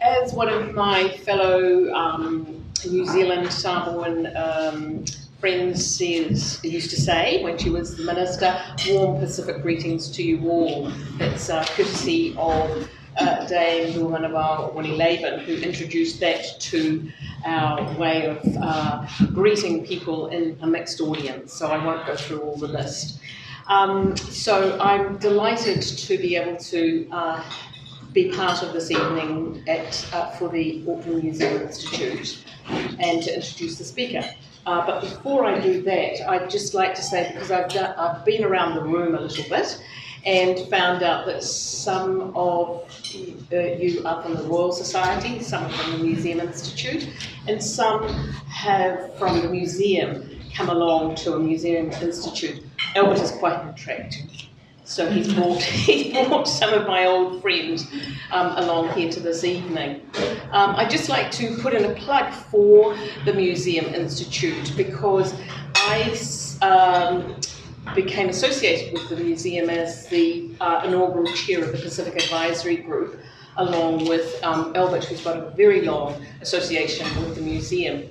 as one of my fellow New Zealand Samoan friends used to say when she was the minister, warm Pacific greetings to you all. It's courtesy of Dame Va Moana Research, who introduced that to our way of greeting people in a mixed audience, so I won't go through all the list. So I'm delighted to be able to be part of this evening for the Auckland Museum Institute and to introduce the speaker. But before I do that, I'd just like to say, because I've been around the room a little bit and found out that some of you are from the Royal Society, some are from the Museum Institute, and some have from the museum come along to a Museum Institute. Albert is quite attractive. So he's brought some of my old friends along here to this evening. I'd just like to put in a plug for the Museum Institute because I became associated with the museum as the inaugural chair of the Pacific Advisory Group, along with Albert, who's got a very long association with the museum.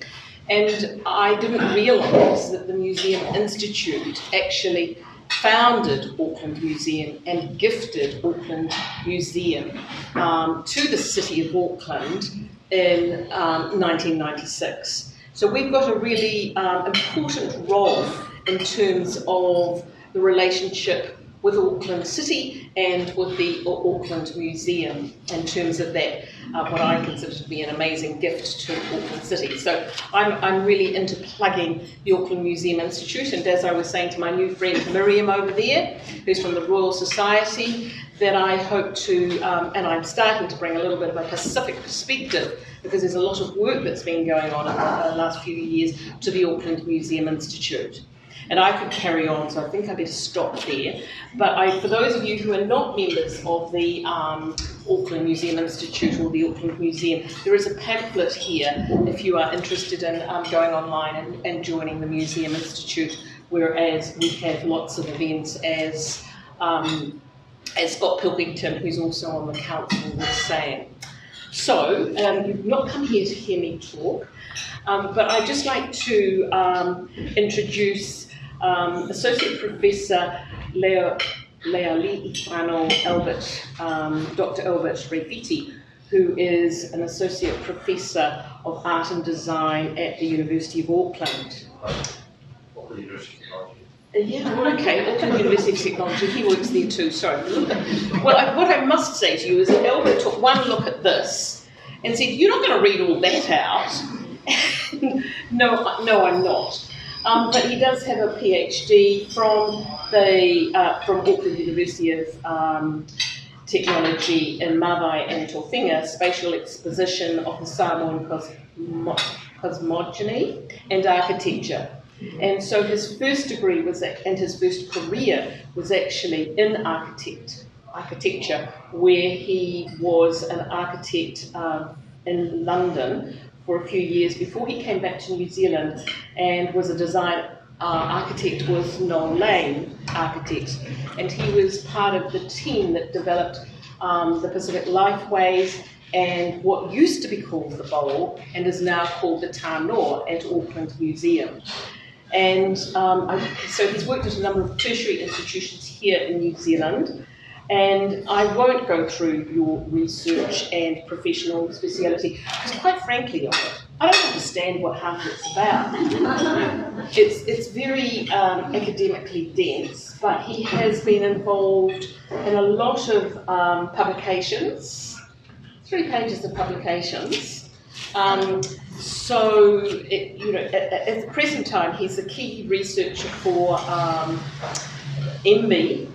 And I didn't realise that the Museum Institute actually founded Auckland Museum and gifted Auckland Museum to the city of Auckland in 1996. So we've got a really important role in terms of the relationship with Auckland City and with the Auckland Museum in terms of that, what I consider to be an amazing gift to Auckland City. So I'm really into plugging the Auckland Museum Institute, and as I was saying to my new friend Miriam over there, who's from the Royal Society, that I hope to, and I'm starting to bring a little bit of a Pacific perspective, because there's a lot of work that's been going on in the last few years to the Auckland Museum Institute. And I could carry on, so I think I better stop there. But for those of you who are not members of the Auckland Museum Institute or the Auckland Museum, there is a pamphlet here if you are interested in going online and joining the Museum Institute, whereas we have lots of events as Scott Pilkington, who's also on the council, was saying. So, you've not come here to hear me talk, but I'd just like to introduce Associate Professor Leali'ifano Dr Albert Refiti, who is an Associate Professor of Art and Design at the University of Auckland. Auckland University of Technology. Yeah, okay, Auckland University of Technology, he works there too, sorry. Well, what I must say to you is that Albert took one look at this and said, you're not going to read all that out. No, I'm not. But he does have a PhD from Auckland University of Technology in Vaovai and Tawhinga, Spatial Exposition of the Samoan Cosmogony and Architecture. And so his first degree and his first career was actually in architecture, where he was an architect in London for a few years before he came back to New Zealand and was a design architect with Noel Lane Architects. And he was part of the team that developed the Pacific Lifeways and what used to be called the Bowl and is now called the talanoa at Auckland Museum. And so he's worked at a number of tertiary institutions here in New Zealand. And I won't go through your research and professional speciality, because quite frankly, I don't understand what half it's about. It's very academically dense, but he has been involved in a lot of publications, 3 pages of publications. So, at the present time, he's a key researcher for MB.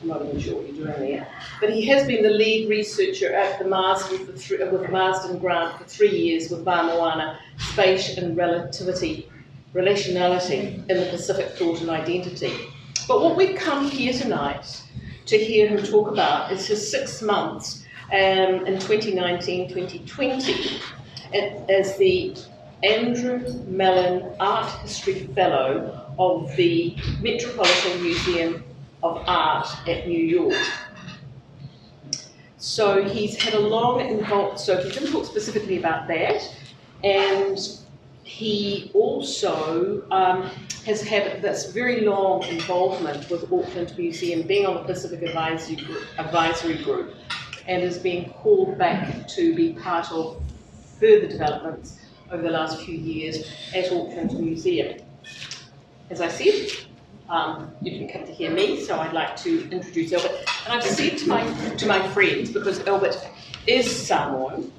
I'm not even sure what you're doing there, but he has been the lead researcher at the Marsden with the Marsden Grant for 3 years with Va Moana, Space and Relationality in the Pacific Thought and Identity. But what we've come here tonight to hear him talk about is his 6 months in 2019-2020 as the Andrew Mellon Art History Fellow of the Metropolitan Museum of Art at New York. So he's had a long involved, so he didn't talk specifically about that, and he also has had this very long involvement with Auckland Museum, being on the Pacific Advisory Group, and is being called back to be part of further developments over the last few years at Auckland Museum. As I said, you didn't come to hear me, so I'd like to introduce Albert. And I've said to my friends, because Albert is Samoan,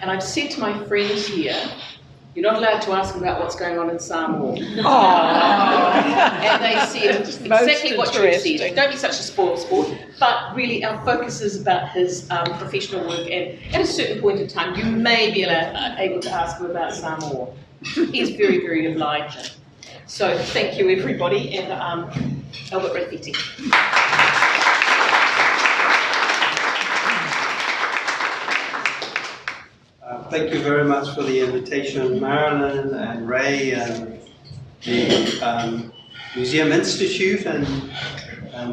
and I've said to my friends here, you're not allowed to ask about what's going on in Samoa. And they said exactly what you said. Don't be such a spoiled sport. But really, our focus is about his professional work, and at a certain point in time, you may be able to ask him about Samoa. He's very, very obliging. So thank you, everybody, and Albert Refiti. Thank you very much for the invitation, Marilyn and Ray and the Museum Institute, and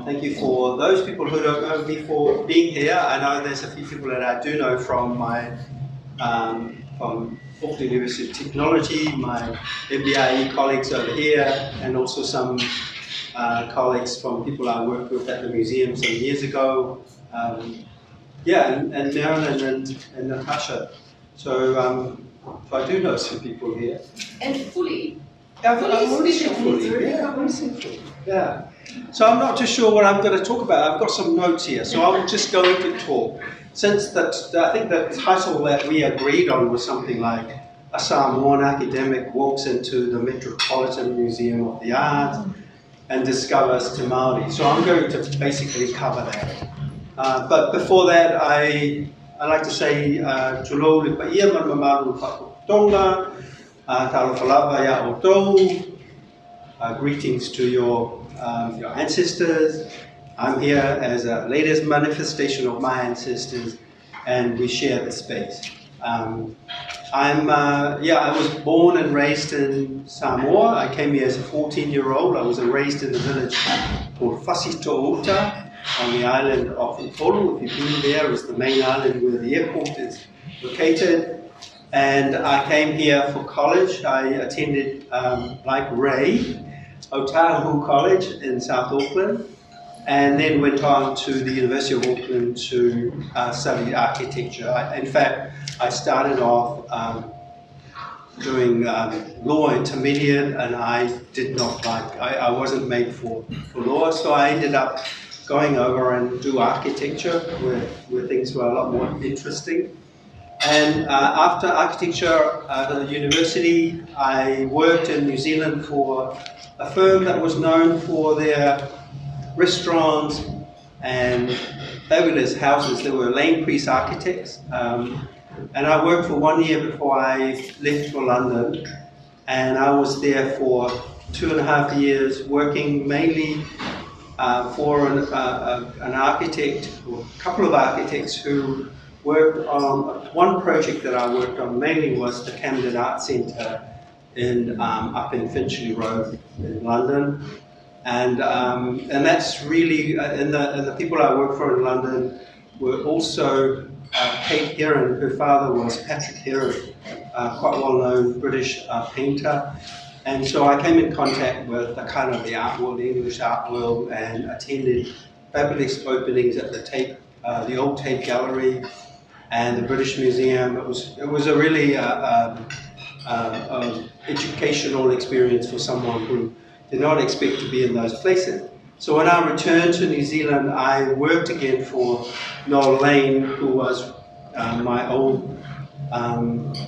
thank you for those people who don't know me for being here. I know there's a few people that I do know from my from Auckland University of Technology, my MBIE colleagues over here, and also some colleagues from people I worked with at the museum some years ago. And Marilyn and Natasha. So I do know some people here. And fully. I've already said fully. Yeah. So I'm not too sure what I'm going to talk about. I've got some notes here, so I will just go into talk. Since I think the title that we agreed on was something like a Samoan academic walks into the Metropolitan Museum of the Art and discovers Te Maori. So I'm going to basically cover that. But before that, I like to say Tulo Lipaia Mamaru Whakatonga, Talo Whalava Ya Otou, greetings to your ancestors. I'm here as a latest manifestation of my ancestors, and we share the space. I was born and raised in Samoa. I came here as a 14-year-old. I was raised in a village called Fasito'outa on the island of Upolu. If you've been there, it's the main island where the airport is located. And I came here for college. I attended, like Ray, Otahu College in South Auckland, and then went on to the University of Auckland to study architecture. In fact, I started off doing law intermediate, and I did not like, I wasn't made for law, so I ended up going over and do architecture, where things were a lot more interesting. And after architecture at the university, I worked in New Zealand for a firm that was known for their restaurants and fabulous houses. They were Lane Priest architects. And I worked for 1 year before I left for London. And I was there for 2.5 years, working mainly for an architect, or a couple of architects who worked on one project that I worked on mainly was the Camden Art Centre up in Finchley Road in London, and that's really and the people I worked for in London were also Kate Heron. Her father was Patrick Heron, quite well-known British painter, and so I came in contact with the kind of the art world, the English art world, and attended fabulous openings at the old Tate Gallery and the British Museum. It was a really educational experience for someone who did not expect to be in those places. So when I returned to New Zealand, I worked again for Noel Lane, who was my old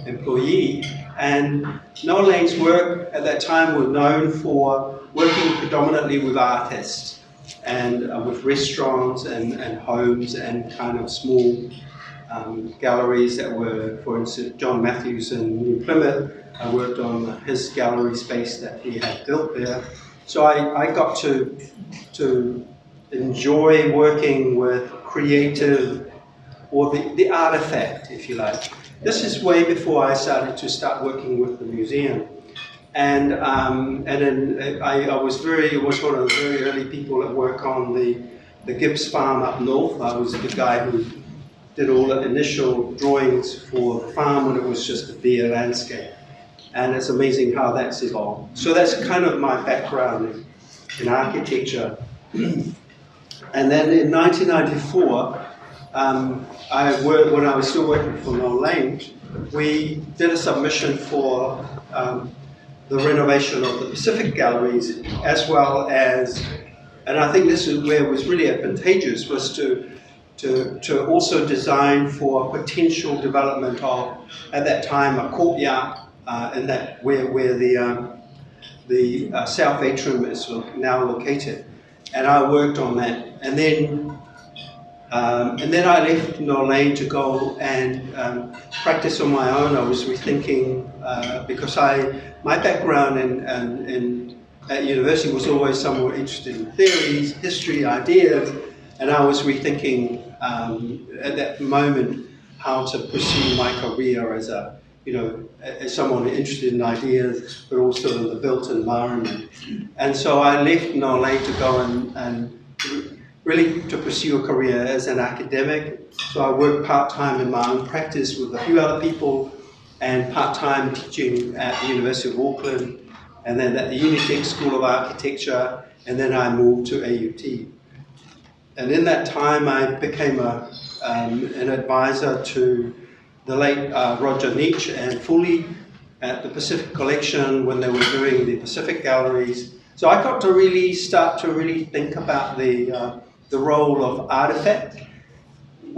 employee. And Noel Lane's work at that time was known for working predominantly with artists and with restaurants and homes and kind of small galleries that were, for instance, John Matthews in New Plymouth. I worked on his gallery space that he had built there. So I got to enjoy working with creative, or the artifact, if you like. This is way before I started to start working with the museum. And then I was one of the very early people that work on the Gibbs farm up north. I was the guy who did all the initial drawings for the farm when it was just a bare landscape. And it's amazing how that's evolved. So that's kind of my background in architecture. And then in 1994, when I was still working for Noel Lane, we did a submission for the renovation of the Pacific galleries, as well as, and I think this is where it was really advantageous, was to also design for potential development of, at that time, a courtyard in that where the south atrium is now located, and I worked on that, and then I left Noel Lane to go and practice on my own. I was rethinking because my background at university was always somewhat interested in theories, history, ideas, and I was rethinking at that moment how to pursue my career as as someone interested in ideas, but also in the built environment. And so I left Noel Lane to go and really to pursue a career as an academic. So I worked part-time in my own practice with a few other people, and part-time teaching at the University of Auckland, and then at the Unitec School of Architecture, and then I moved to AUT. And in that time I became an advisor to the late Roger Nietzsche and Fully at the Pacific Collection when they were doing the Pacific galleries. So I got to really start to really think about the role of artifact,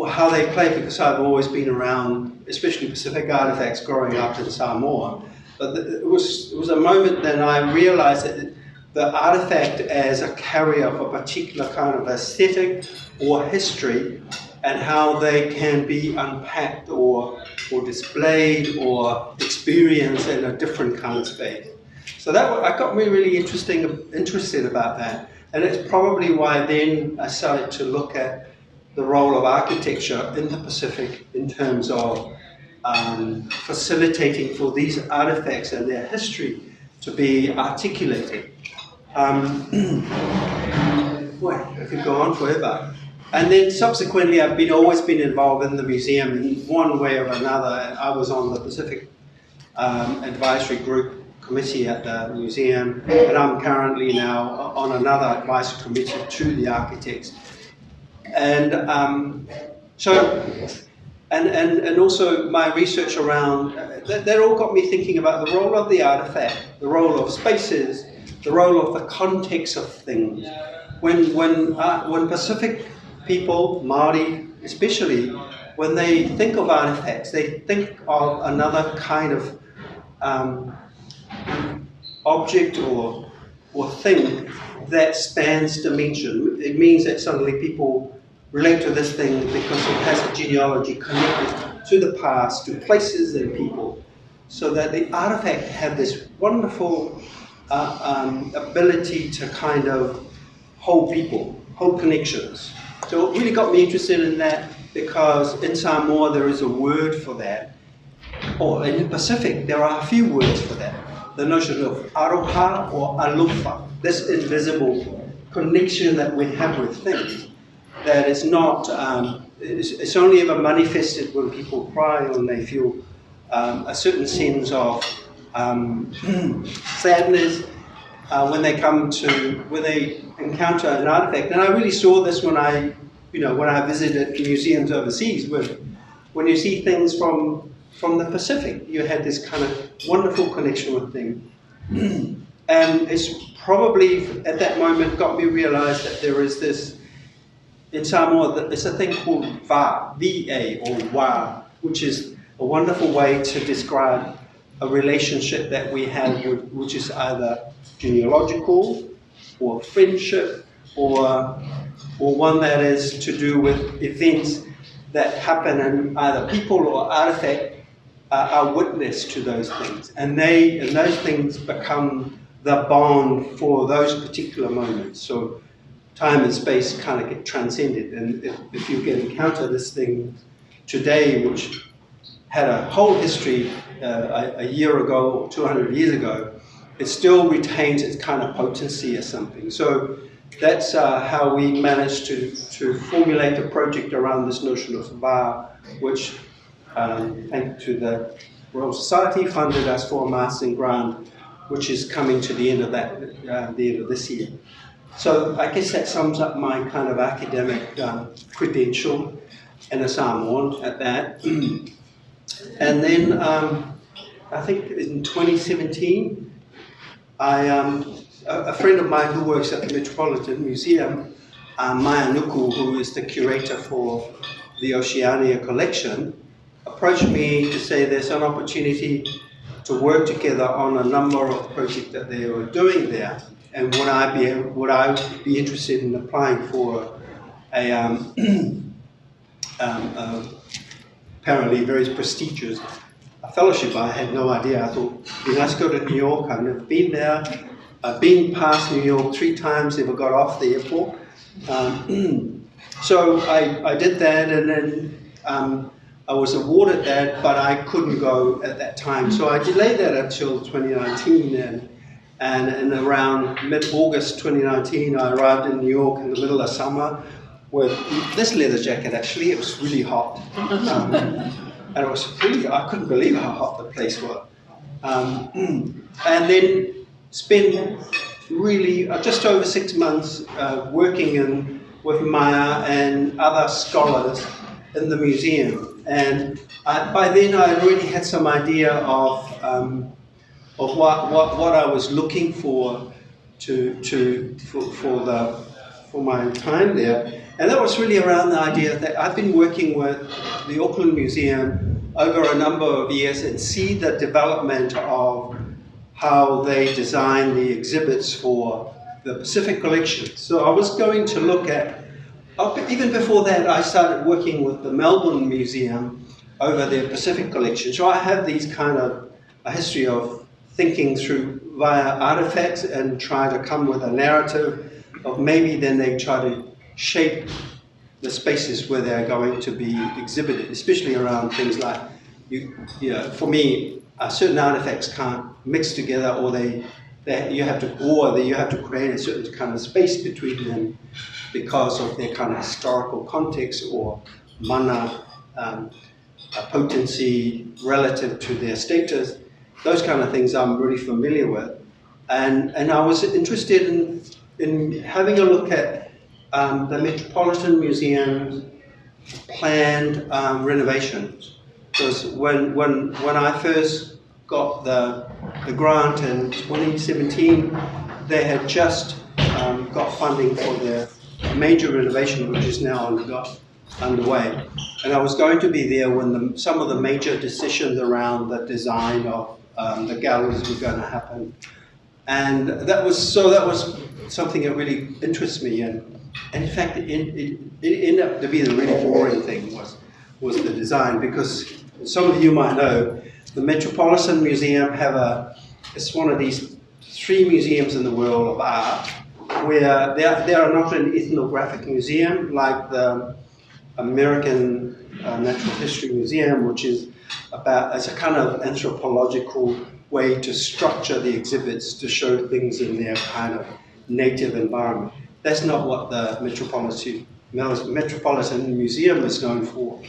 how they play, because I've always been around, especially Pacific artifacts, growing up in Samoa. But it was a moment then I realized that the artifact as a carrier of a particular kind of aesthetic or history, and how they can be unpacked or displayed or experienced in a different kind of space. So I got me really interested about that. And it's probably why then I started to look at the role of architecture in the Pacific in terms of facilitating for these artifacts and their history to be articulated. Boy, I could go on forever. And then subsequently I've always been involved in the museum in one way or another. I was on the Pacific Advisory Group Committee at the museum, and I'm currently now on another advisory committee to the architects. And and also my research around, that all got me thinking about the role of the artifact, the role of spaces, the role of the context of things. When Pacific people, Māori especially, when they think of artifacts, they think of another kind of object or thing that spans dimension. It means that suddenly people relate to this thing because it has a genealogy connected to the past, to places and people, so that the artifact had this wonderful ability to kind of hold people, hold connections. So it really got me interested in that, because in Samoa there is a word for that, or in the Pacific there are a few words for that. The notion of aroha or alofa, this invisible connection that we have with things, that is not, it's only ever manifested when people cry or when they feel a certain sense of sadness, when they encounter an artifact. And I really saw this when I visited museums overseas, when you see things from the Pacific, you had this kind of wonderful connection with things. And it's probably at that moment got me realize that there is this, in Samoa, it's a thing called va, V-A, or wa, which is a wonderful way to describe a relationship that we have, which is either genealogical, or friendship, or one that is to do with events that happen, and either people or artifact are witness to those things, and those things become the bond for those particular moments. So time and space kind of get transcended, and if you can encounter this thing today, which had a whole history a year ago or 200 years ago, it still retains its kind of potency or something. So that's how we managed to formulate a project around this notion of va, which, thanks to the Royal Society, funded us for a mastering grant, which is coming to the end of that, the end of this year. So I guess that sums up my kind of academic credential and a Samoan at that. And then I think in 2017, a friend of mine who works at the Metropolitan Museum, Maya Nuku, who is the curator for the Oceania collection, approached me to say there's an opportunity to work together on a number of projects that they were doing there, and would I be interested in applying for a apparently very prestigious fellowship. I had no idea. I thought, let's go to New York. I've never been there. I've been past New York 3 times, never got off the airport. So I did that, and then I was awarded that, but I couldn't go at that time. So I delayed that until 2019, and around mid-August 2019, I arrived in New York in the middle of summer with this leather jacket. Actually, it was really hot. And it was really, I couldn't believe how hot the place was. And then spent really just over 6 months working with Maya and other scholars in the museum. And by then I already had some idea of what I was looking for for my time there. And that was really around the idea that I've been working with the Auckland Museum over a number of years and see the development of how they design the exhibits for the Pacific collection. So I was going to look at, even before that, I started working with the Melbourne Museum over their Pacific collection. So I have these kind of a history of thinking through via artifacts and try to come with a narrative of maybe then they try to shape the spaces where they're going to be exhibited, especially around things like, for me, certain artifacts can't mix together, or you have to create a certain kind of space between them because of their kind of historical context or mana potency relative to their status. Those kind of things I'm really familiar with, and I was interested in having a look at the Metropolitan Museum's planned renovations. Because when I first got the grant in 2017, they had just got funding for their major renovation, which is now underway. And I was going to be there when some of the major decisions around the design of the galleries were going to happen. And that was something that really interests me. And in fact, it ended up to be the really boring thing was the design, because some of you might know the Metropolitan Museum it's one of these 3 museums in the world of art where they are not an ethnographic museum like the American Natural History Museum, which is as a kind of anthropological way to structure the exhibits to show things in their kind of native environment. That's not what the Metropolitan Museum is known for,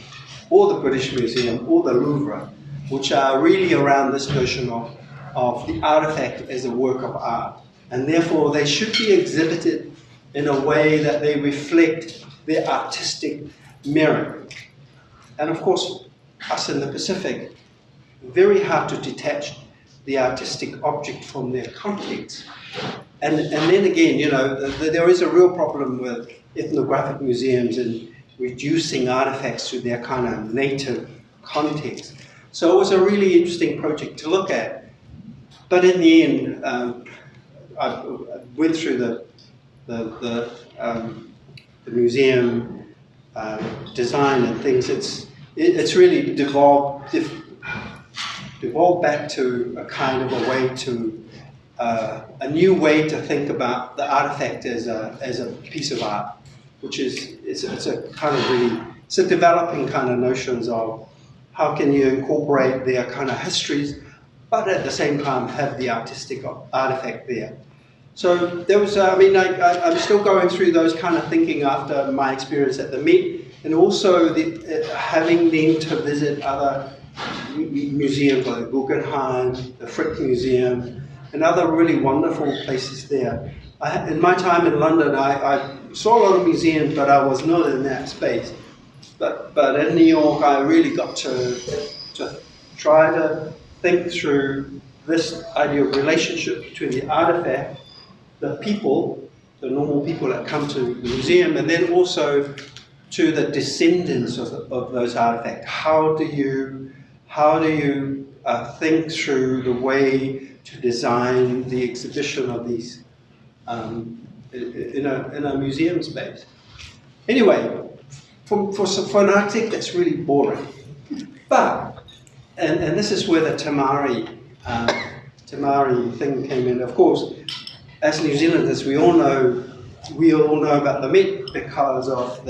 or the British Museum, or the Louvre, which are really around this notion of the artifact as a work of art. And therefore, they should be exhibited in a way that they reflect their artistic merit. And of course, us in the Pacific, very hard to detach the artistic object from their context. And then again, there is a real problem with ethnographic museums in reducing artifacts to their kind of native context. So it was a really interesting project to look at. But in the end, I went through the museum design and things. It's really devolved back to a kind of a way to a new way to think about the artifact as a piece of art, which is it's a kind of really it's a developing kind of notions of how can you incorporate their kind of histories, but at the same time have the artistic artifact there. So there was, I'm still going through those kind of thinking after my experience at the Met, and also having then to visit other museums like the Guggenheim, the Frick Museum, and other really wonderful places there. In my time in London, I saw a lot of museums, but I was not in that space. But in New York, I really got to try to think through this idea of relationship between the artifact, the people, the normal people that come to the museum, and then also to the descendants of those artifacts. How do you think through the way to design the exhibition of these in a museum space? Anyway, for an architect, that's really boring. But, and this is where the Te Maori thing came in. Of course, as New Zealanders, we all know about the Met because of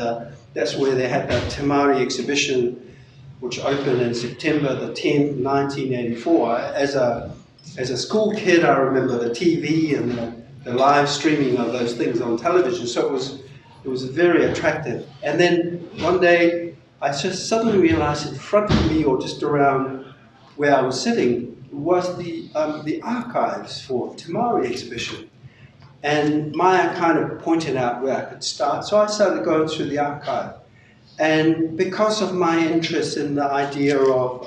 that's where they had the Te Maori exhibition, which opened in September the 10th, 1984. As a school kid, I remember the TV and the live streaming of those things on television. So it was very attractive. And then one day, I just suddenly realized in front of me, or just around where I was sitting, was the archives for Te Maori exhibition. And Maya kind of pointed out where I could start. So I started going through the archive. And because of my interest in the idea of,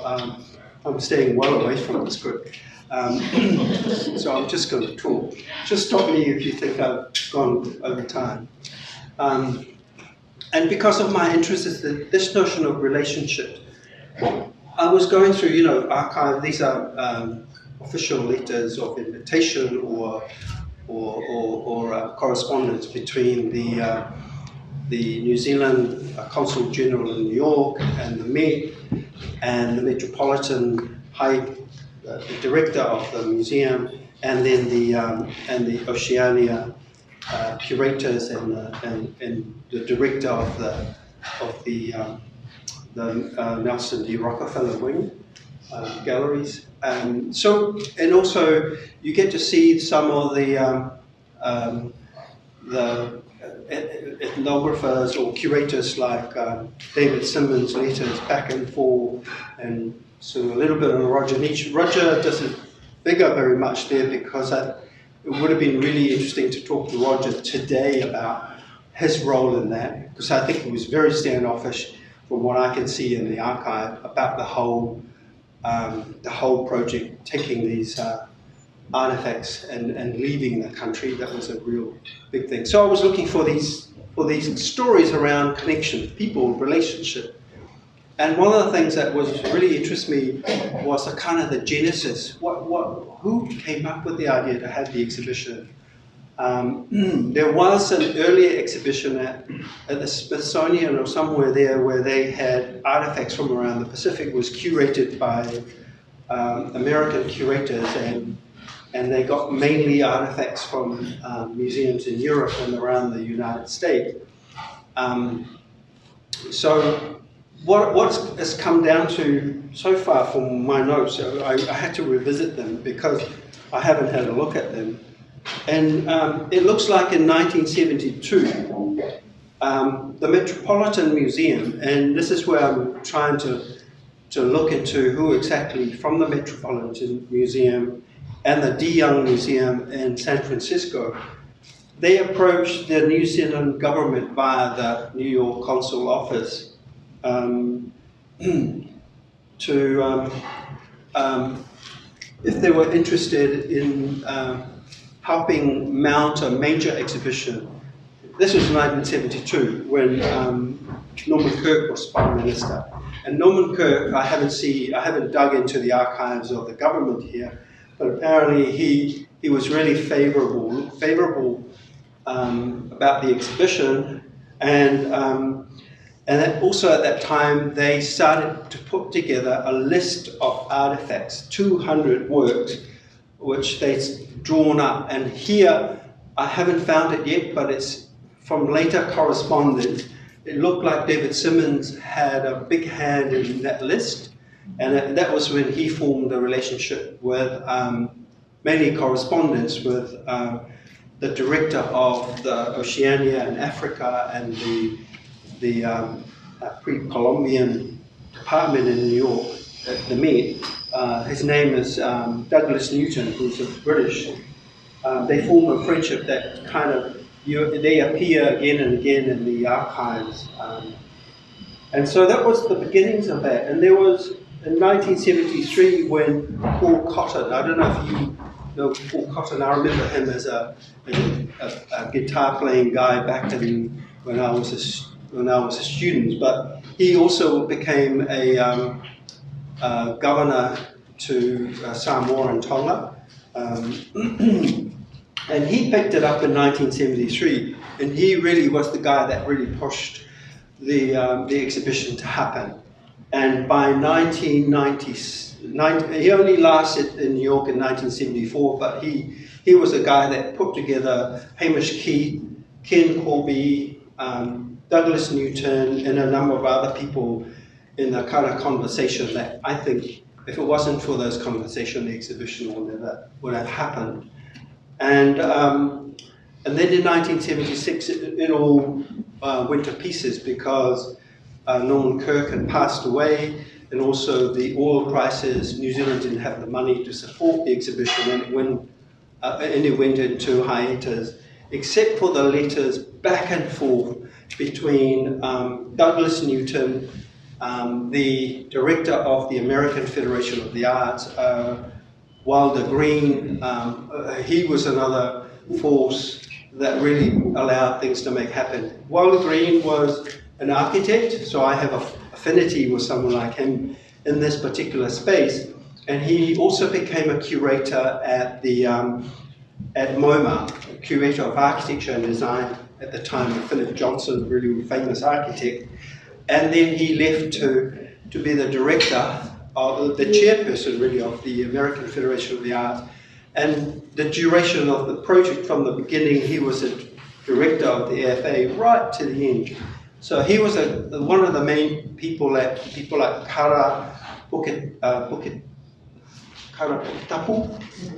I'm staying well away from the script, so I'm just going to talk. Just stop me if you think I've gone over time. And because of my interest in this notion of relationship, I was going through, archive. These are official letters of invitation or correspondence between the New Zealand Consul General in New York and the Met and the Metropolitan the director of the museum, and then the Oceania curators and the director of the Nelson D. Rockefeller wing galleries. And also you get to see some of the ethnographers or curators like David Simmons' letters back and forth, and so a little bit on Roger Nietzsche. Roger doesn't figure very much there because it would have been really interesting to talk to Roger today about his role in that, because I think he was very standoffish from what I can see in the archive about the whole project, taking these artifacts and leaving the country. That was a real big thing. So I was looking for these stories around connection, people, relationship. And one of the things that was really interested me was the kind of the genesis. Who came up with the idea to have the exhibition? There was an earlier exhibition at the Smithsonian or somewhere there where they had artifacts from around the Pacific. It was curated by American curators, and they got mainly artifacts from museums in Europe and around the United States. So what has come down to so far from my notes, I had to revisit them because I haven't had a look at them. And it looks like in 1972, the Metropolitan Museum, and this is where I'm trying to look into who exactly from the Metropolitan Museum and the De Young Museum in San Francisco, they approached the New Zealand government via the New York Consul Office if they were interested in helping mount a major exhibition. This was 1972 when Norman Kirk was Prime Minister. And Norman Kirk, I haven't dug into the archives of the government here, but apparently he was really favorable about the exhibition, and also at that time they started to put together a list of artifacts, 200 works, which they'd drawn up. And here, I haven't found it yet, but it's from later correspondence. It looked like David Simmons had a big hand in that list, and that was when he formed a relationship with, mainly correspondence with the director of the Oceania and Africa and the pre-Columbian department in New York, the Met. His name is Douglas Newton, who's a British. They form a friendship that kind of, they appear again and again in the archives. And so that was the beginnings of that. And there was, in 1973, when Paul Cotton, I don't know if you know Paul Cotton, I remember him as a guitar playing guy back in, when I was a student, but he also became a governor to Samoa and Tonga. And he picked it up in 1973, and he really was the guy that really pushed the exhibition to happen. And by 1990, he only lasted in New York in 1974, but he was a guy that put together Hamish Keith, Ken Corby, Douglas Newton, and a number of other people in a kind of conversation that I think, if it wasn't for those conversations, the exhibition would have happened. And then in 1976, it all went to pieces because Norman Kirk had passed away, and also the oil crisis. New Zealand didn't have the money to support the exhibition, and it went into hiatus, except for the letters back and forth between Douglas Newton, the director of the American Federation of the Arts, Wilder Green. He was another force that really allowed things to make happen. Wilder Green was an architect, so I have an affinity with someone like him in this particular space. And he also became a curator at the at MoMA, curator of architecture and design at the time, Philip Johnson, really famous architect. And then he left to be the director, the chairperson really of the American Federation of the Arts. And the duration of the project from the beginning, he was a director of the AFA right to the end. So he was one of the main people like Kara Puketapu,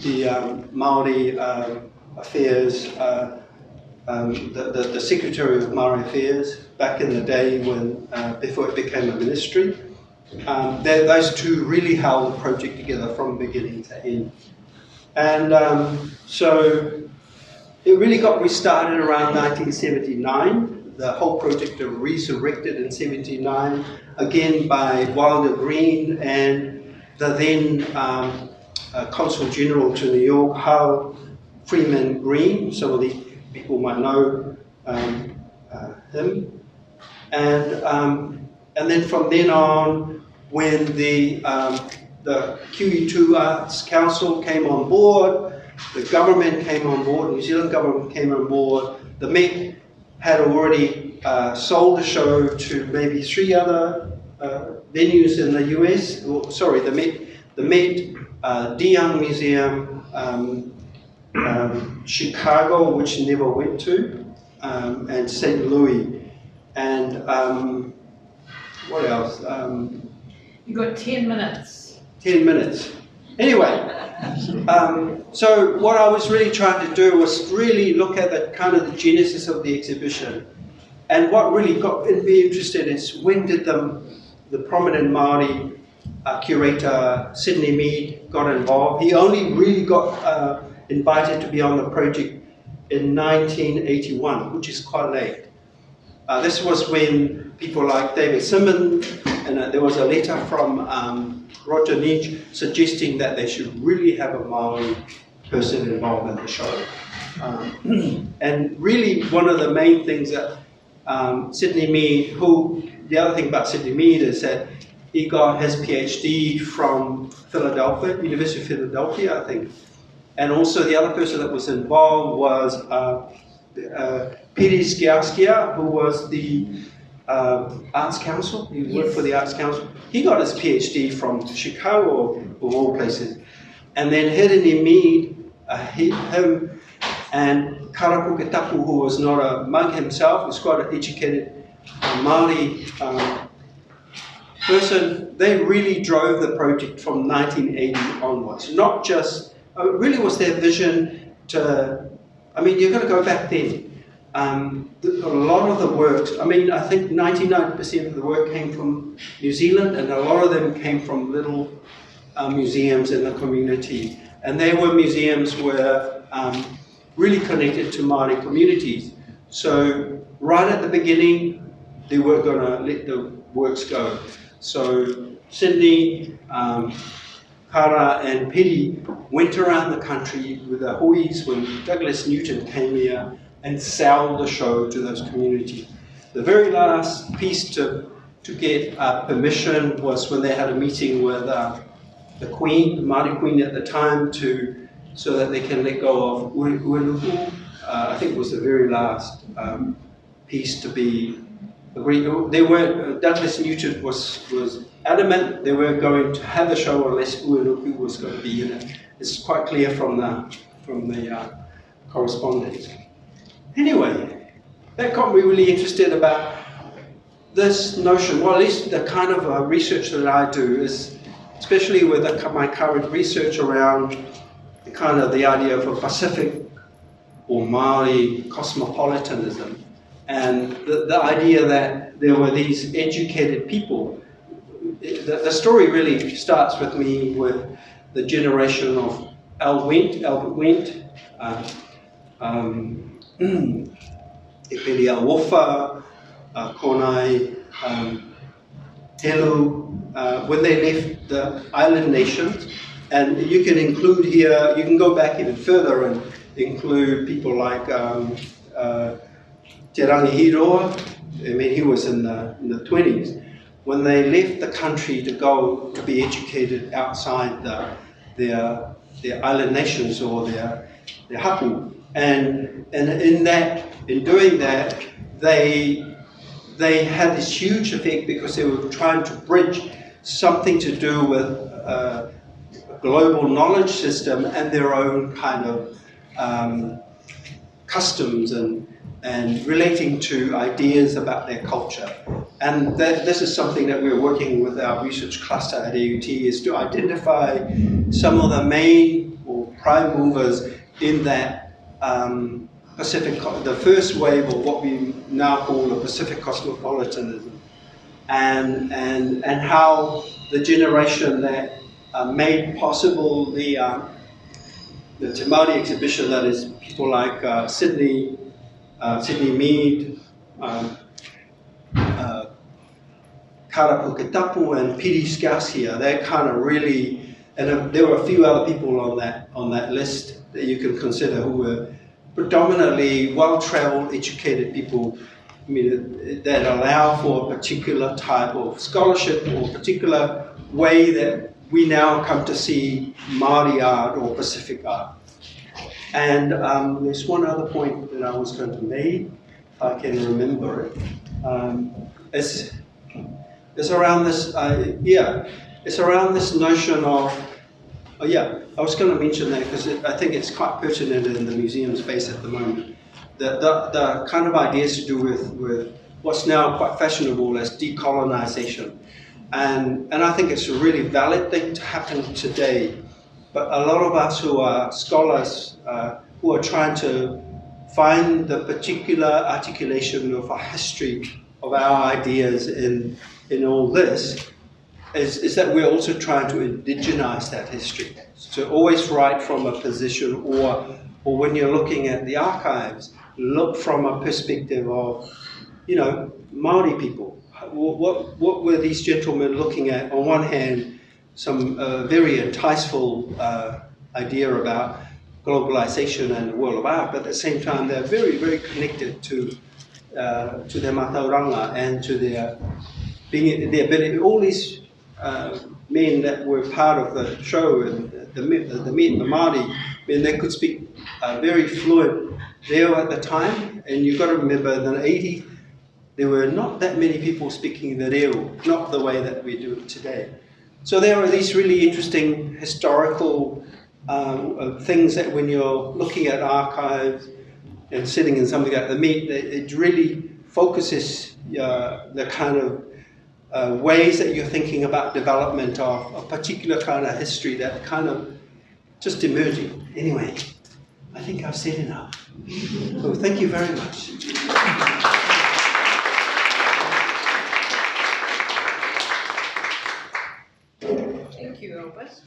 the Māori affairs, the Secretary of Māori Affairs back in the day when before it became a ministry. Those two really held the project together from beginning to end. And so it really got restarted around 1979. The whole project was resurrected in 79, again by Wilder Green and the then Consul General to New York, Hal Freeman Green. Some of these people might know him. And then from then on, when the QE2 Arts Council came on board, the government came on board, New Zealand government came on board, the Met had already sold the show to maybe 3 other venues in the US. Sorry, the Met, Auckland Museum, Chicago, which never went to, and St. Louis, and what else? You got 10 minutes. 10 minutes. Anyway, so what I was really trying to do was really look at the kind of the genesis of the exhibition. And what really got me interested is when did the prominent Māori curator Sidney Mead got involved. He only really got invited to be on the project in 1981, which is quite late. This was when people like David Simmons, and there was a letter from Roger Nietzsche suggesting that they should really have a Māori person involved in the show. And really one of the main things that Sidney Mead, the other thing about Sidney Mead is that he got his PhD from Philadelphia, University of Philadelphia, I think. And also the other person that was involved was Peter Skiaskia, who was the Arts Council. He worked for the Arts Council. He got his PhD from Chicago, of all places. And then Hirini Mead, him and Kara Puketapu, who was not a monk himself, was quite an educated Māori person, they really drove the project from 1980 onwards. Not just, it really was their vision to I mean, you've got to go back then. A lot of the works, I mean, I think 99% of the work came from New Zealand, and a lot of them came from little museums in the community. And they were museums were really connected to Māori communities. So right at the beginning, they weren't going to let the works go. So Sydney, Kara and Piri went around the country with the hois when Douglas Newton came here and sold the show to those communities. The very last piece to get permission was when they had a meeting with the Queen, the Māori Queen at the time, so that they can let go of Uenuku. I think it was the very last piece to be agreed. They weren't, Douglas Newton was adamant they weren't going to have a show unless Uenuku was going to be in it. It's quite clear from the correspondence. Anyway, that got me really interested about this notion. Well, at least the kind of research that I do is, especially with my current research around the idea of a Pacific or Maori cosmopolitanism, and the idea that there were these educated people. The story really starts with me with the generation of Albert Wendt, Epeli Awofa, Konai, Helu, when they left the island nations. And you can include here, you can go back even further and include people like Te Rangihiroa. I mean, he was in the 20s. When they left the country to go to be educated outside their island nations or their hapu. And in doing that, they had this huge effect because they were trying to bridge something to do with a global knowledge system and their own kind of customs and relating to ideas about their culture. And this is something that we're working with our research cluster at AUT, is to identify some of the main or prime movers in that Pacific, the first wave of what we now call the Pacific cosmopolitanism, and how the generation that made possible the Te Maori exhibition, that is people like Sydney Mead, Karapuketapu and Piri Scasia. They're kind of really, and there were a few other people on that list that you can consider who were predominantly well-traveled, educated people, I mean, that allow for a particular type of scholarship or a particular way that we now come to see Māori art or Pacific art. And there's one other point that I was going to make, if I can remember it. It's around this, it's around this notion of, I was going to mention that because I think it's quite pertinent in the museum space at the moment. The kind of ideas to do with what's now quite fashionable as decolonization. And I think it's a really valid thing to happen today. But a lot of us who are scholars, who are trying to find the particular articulation of a history of our ideas in all this, is that we're also trying to indigenize that history. So always write from a position, or when you're looking at the archives, look from a perspective of, Māori people. What were these gentlemen looking at? On one hand, some very enticeful idea about globalization and the world of art, but at the same time, they're very, very connected to their matauranga and to their ability. All these men that were part of the show and the Māori, they could speak very fluent reo at the time, and you've got to remember in the 80s, there were not that many people speaking the reo, not the way that we do it today. So there are these really interesting historical things that when you're looking at archives and sitting in something like the Met, it really focuses the kind of ways that you're thinking about development of a particular kind of history that kind of just emerging. Anyway, I think I've said enough. So thank you very much. Thank you, Albert.